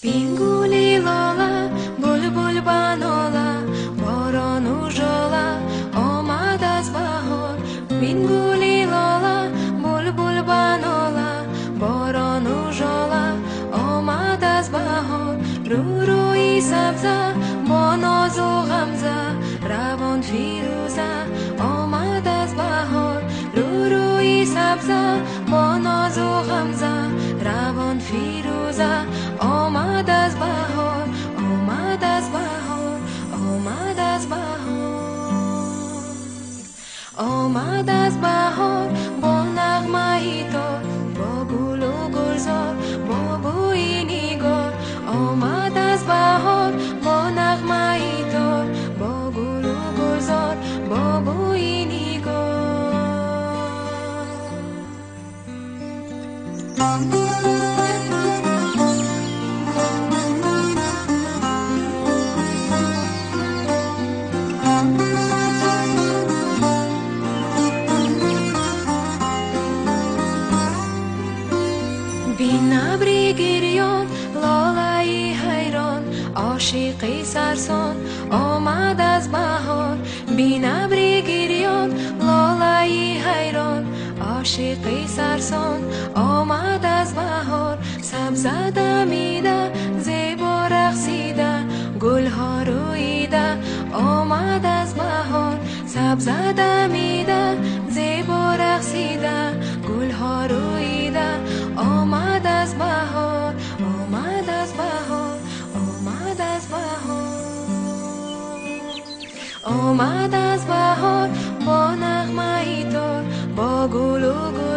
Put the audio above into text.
بینگولی لالا بلبل بنالا باران و ژالا آمد از بهار. بینگولی لالا بلبل بنالا باران و ژالا آمد از بهار. روی سبزه با ناز و غمزه روان فیروزه آمد از بهار. روی سبزه با ناز و غمزه روان فیروزه آمد از بهار. آمد از بهار. آمد از بهار. آمد از بهار با نغمه ای تار با گل و گلزار با بوی نگار. آمد از بهار با نغمه ای تار با گل و گلزار با بوی نگار. بین ابری گریان لالای حیران عاشقی سرسان آمد از بهار. بین ابری گریان لالای حیران عاشقی سرسان آمد از بهار. سبزه دمیده زیبا رقصیده گلها روییده آمد از بهار. سبزه دمیده زیبا رقصیده گلها روییده آمد از بهار. آمد از بهار. آمد از بهار. آمد از بهار با نغمه ای تار با گل و گل